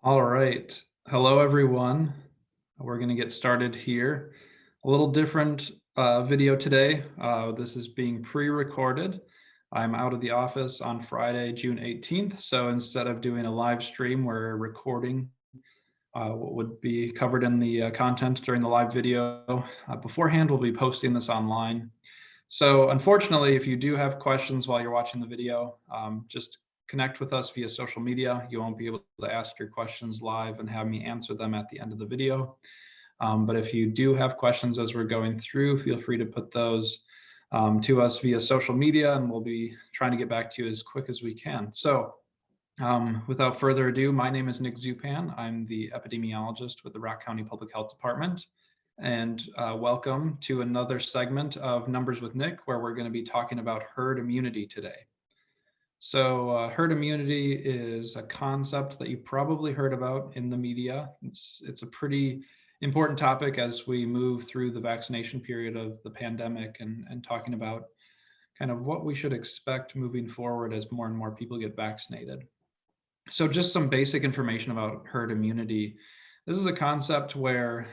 All right. Hello, everyone. We're going to get started here. A little different video today. This is being pre-recorded. I'm out of the office on Friday, June 18th. So instead of doing a live stream, we're recording what would be covered in the content during the live video. Beforehand, we'll be posting this online. So unfortunately, if you do have questions while you're watching the video, just connect with us via social media. You won't be able to ask your questions live and have me answer them at the end of the video. But if you do have questions as we're going through, feel free to put those to us via social media, and we'll be trying to get back to you as quick as we can. So without further ado, my name is Nick Zupan. I'm the epidemiologist with the Rock County Public Health Department. And welcome to another segment of Numbers with Nick, where we're going to be talking about herd immunity today. So herd immunity is a concept that you probably heard about in the media. It's a pretty important topic as we move through the vaccination period of the pandemic and talking about kind of what we should expect moving forward as more and more people get vaccinated. So just some basic information about herd immunity. This is a concept where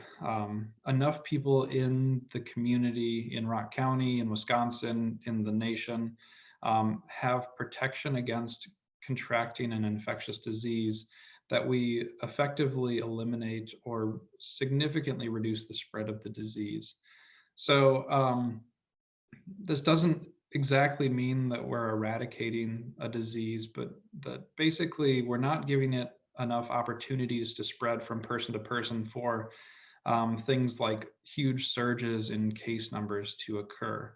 enough people in the community in Rock County, in Wisconsin, in the nation, have protection against contracting an infectious disease that we effectively eliminate or significantly reduce the spread of the disease. So this doesn't exactly mean that we're eradicating a disease, but that basically we're not giving it enough opportunities to spread from person to person for things like huge surges in case numbers to occur.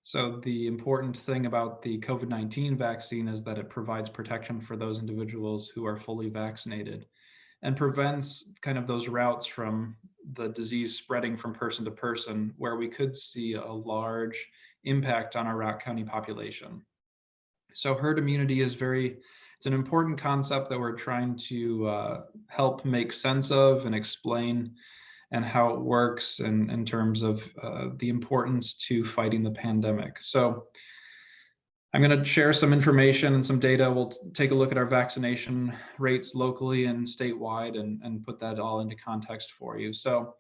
So the important thing about the COVID-19 vaccine is that it provides protection for those individuals who are fully vaccinated and prevents kind of those routes from the disease spreading from person to person, where we could see a large impact on our Rock County population. So herd immunity is it's an important concept that we're trying to help make sense of and explain, and how it works in terms of the importance to fighting the pandemic. So I'm going to share some information and some data. We'll take a look at our vaccination rates locally and statewide and put that all into context for you. So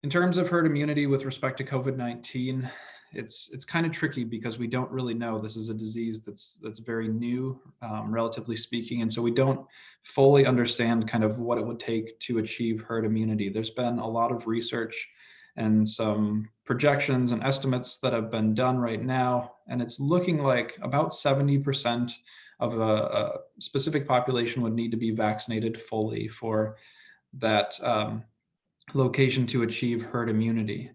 in terms of herd immunity with respect to COVID-19, it's kind of tricky because we don't really know. This is a disease that's very new, relatively speaking, and so we don't fully understand kind of what it would take to achieve herd immunity. There's been a lot of research and some projections and estimates that have been done right now, and it's looking like about 70% of a specific population would need to be vaccinated fully for that location to achieve herd immunity.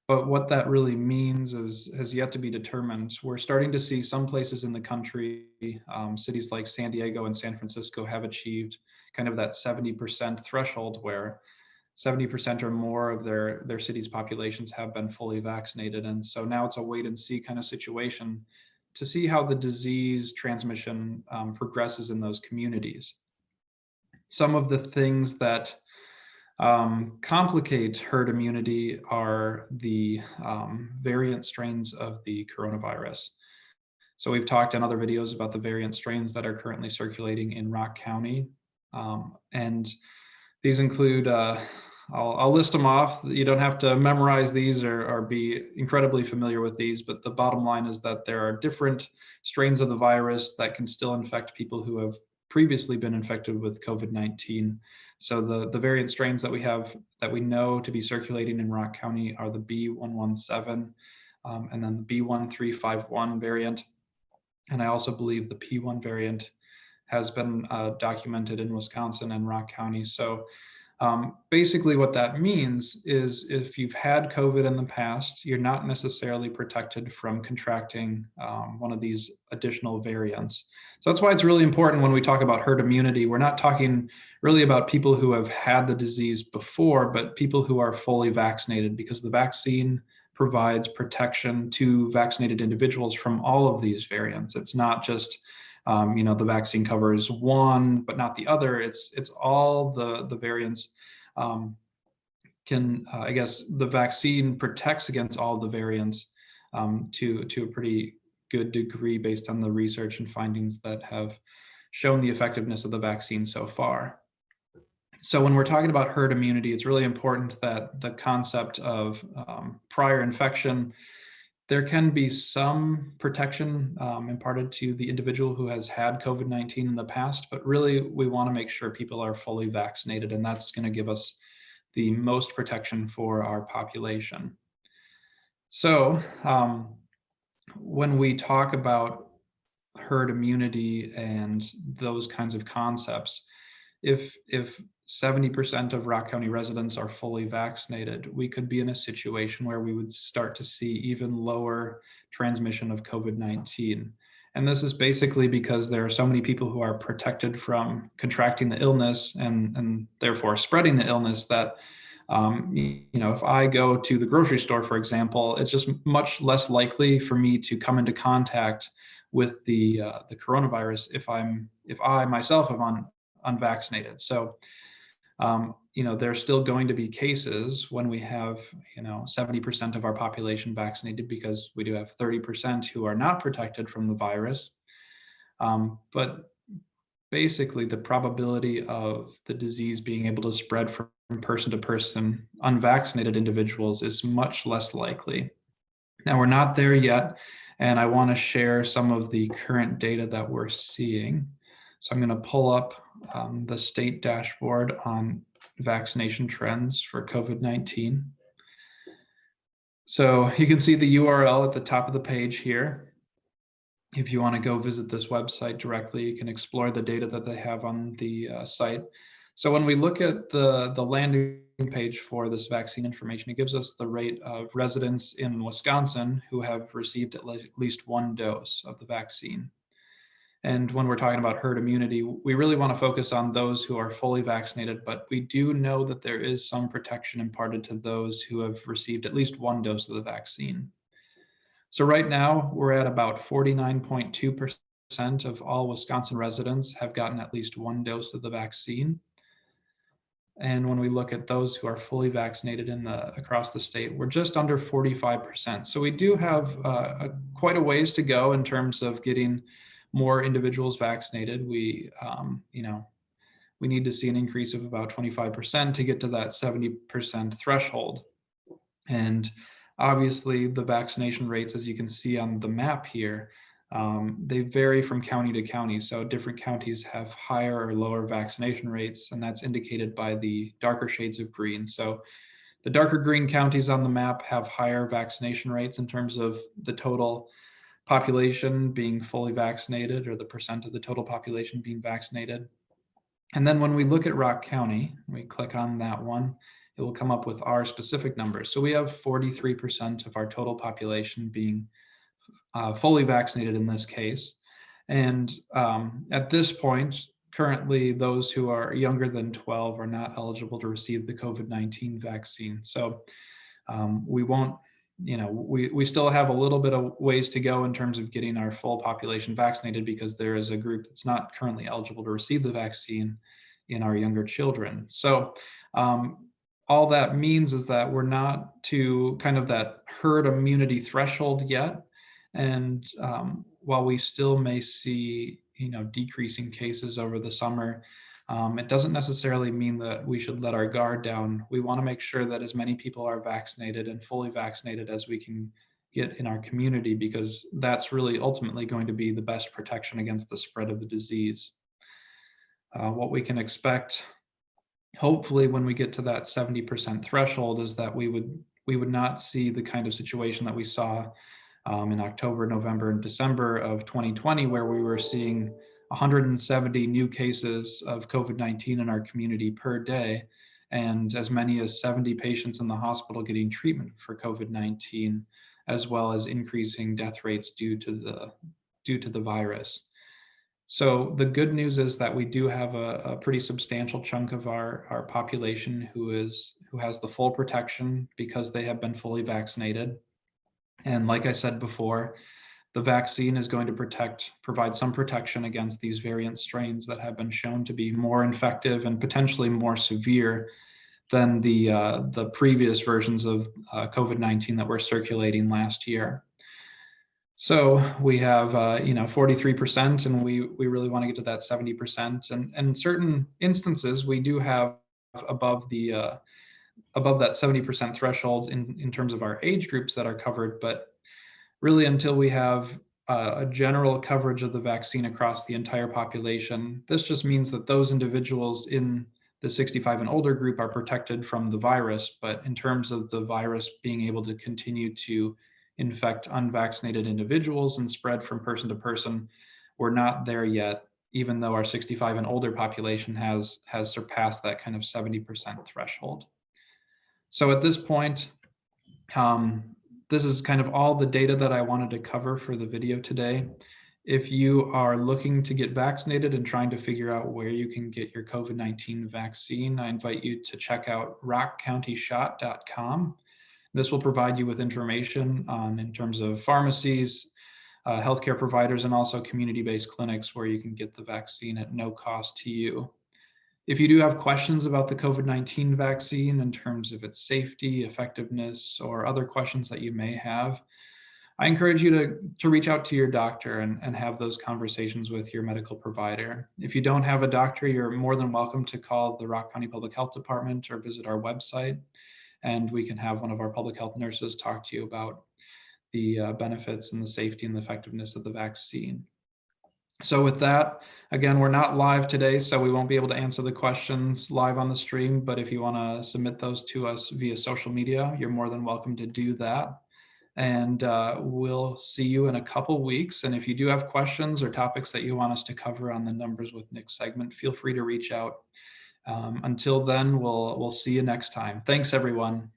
But what that really means has yet to be determined. We're starting to see some places in the country, cities like San Diego and San Francisco, have achieved kind of that 70% threshold, where 70% or more of their city's populations have been fully vaccinated. And so now it's a wait and see kind of situation to see how the disease transmission progresses in those communities. Some of the things that complicate herd immunity are the variant strains of the coronavirus. So we've talked in other videos about the variant strains that are currently circulating in Rock County. And these include, I'll list them off. You don't have to memorize these or be incredibly familiar with these, but the bottom line is that there are different strains of the virus that can still infect people who have previously been infected with COVID-19. So the variant strains that we have that we know to be circulating in Rock County are the B117 and then the B1351 variant. And I also believe the P1 variant has been documented in Wisconsin and Rock County. So basically what that means is if you've had COVID in the past, you're not necessarily protected from contracting one of these additional variants. So that's why it's really important when we talk about herd immunity. We're not talking really about people who have had the disease before, but people who are fully vaccinated, because the vaccine provides protection to vaccinated individuals from all of these variants. It's not just the vaccine covers one, but not the other. It's all the variants. I guess the vaccine protects against all the variants to a pretty good degree based on the research and findings that have shown the effectiveness of the vaccine so far. So when we're talking about herd immunity, it's really important that the concept of prior infection, there can be some protection imparted to the individual who has had COVID-19 in the past, but really we want to make sure people are fully vaccinated, and that's going to give us the most protection for our population. So when we talk about herd immunity and those kinds of concepts, if 70% of Rock County residents are fully vaccinated, we could be in a situation where we would start to see even lower transmission of COVID-19. And this is basically because there are so many people who are protected from contracting the illness and therefore spreading the illness that if I go to the grocery store, for example, it's just much less likely for me to come into contact with the coronavirus if I myself am unvaccinated. So there's still going to be cases when we have 70% of our population vaccinated, because we do have 30% who are not protected from the virus. But basically, the probability of the disease being able to spread from person to person, unvaccinated individuals, is much less likely. Now, we're not there yet, and I want to share some of the current data that we're seeing. So I'm going to pull up the state dashboard on vaccination trends for COVID-19. So you can see the URL at the top of the page here. If you want to go visit this website directly, you can explore the data that they have on the site. So when we look at the landing page for this vaccine information, it gives us the rate of residents in Wisconsin who have received at least one dose of the vaccine. And when we're talking about herd immunity, we really want to focus on those who are fully vaccinated, but we do know that there is some protection imparted to those who have received at least one dose of the vaccine. So right now, we're at about 49.2% of all Wisconsin residents have gotten at least one dose of the vaccine. And when we look at those who are fully vaccinated across the state, we're just under 45%. So we do have quite a ways to go in terms of getting more individuals vaccinated. We need to see an increase of about 25% to get to that 70% threshold. And obviously, the vaccination rates, as you can see on the map here, they vary from county to county. So different counties have higher or lower vaccination rates, and that's indicated by the darker shades of green. So the darker green counties on the map have higher vaccination rates in terms of the total population being fully vaccinated, or the percent of the total population being vaccinated. And then when we look at Rock County, we click on that one, it will come up with our specific numbers. So we have 43% of our total population being fully vaccinated in this case. And at this point, currently, those who are younger than 12 are not eligible to receive the COVID-19 vaccine. So we won't, we still have a little bit of ways to go in terms of getting our full population vaccinated, because there is a group that's not currently eligible to receive the vaccine in our younger children. So all that means is that we're not to kind of that herd immunity threshold yet. And while we still may see, decreasing cases over the summer, it doesn't necessarily mean that we should let our guard down. We want to make sure that as many people are vaccinated and fully vaccinated as we can get in our community, because that's really ultimately going to be the best protection against the spread of the disease. What we can expect, hopefully, when we get to that 70% threshold, is that we would not see the kind of situation that we saw in October, November, and December of 2020, where we were seeing 170 new cases of COVID-19 in our community per day, and as many as 70 patients in the hospital getting treatment for COVID-19, as well as increasing death rates due to the virus. So the good news is that we do have a pretty substantial chunk of our population who has the full protection because they have been fully vaccinated. And like I said before, the vaccine is going to provide some protection against these variant strains that have been shown to be more infective and potentially more severe than the previous versions of COVID-19 that were circulating last year. So we have 43%, and we really want to get to that 70%. And in certain instances, we do have above that 70% threshold in terms of our age groups that are covered. But really, until we have a general coverage of the vaccine across the entire population, this just means that those individuals in the 65 and older group are protected from the virus. But in terms of the virus being able to continue to infect unvaccinated individuals and spread from person to person, we're not there yet, even though our 65 and older population has surpassed that kind of 70% threshold. So at this point, this is kind of all the data that I wanted to cover for the video today. If you are looking to get vaccinated and trying to figure out where you can get your COVID-19 vaccine, I invite you to check out rockcountyshot.com. This will provide you with information in terms of pharmacies, healthcare providers, and also community-based clinics where you can get the vaccine at no cost to you. If you do have questions about the COVID-19 vaccine in terms of its safety, effectiveness, or other questions that you may have, I encourage you to reach out to your doctor and have those conversations with your medical provider. If you don't have a doctor, you're more than welcome to call the Rock County Public Health Department or visit our website, and we can have one of our public health nurses talk to you about the benefits and the safety and the effectiveness of the vaccine. So with that, again, we're not live today, so we won't be able to answer the questions live on the stream, but if you want to submit those to us via social media, you're more than welcome to do that. And we'll see you in a couple weeks. And if you do have questions or topics that you want us to cover on the Numbers with Nick segment, feel free to reach out. Until then, we'll see you next time. Thanks, everyone.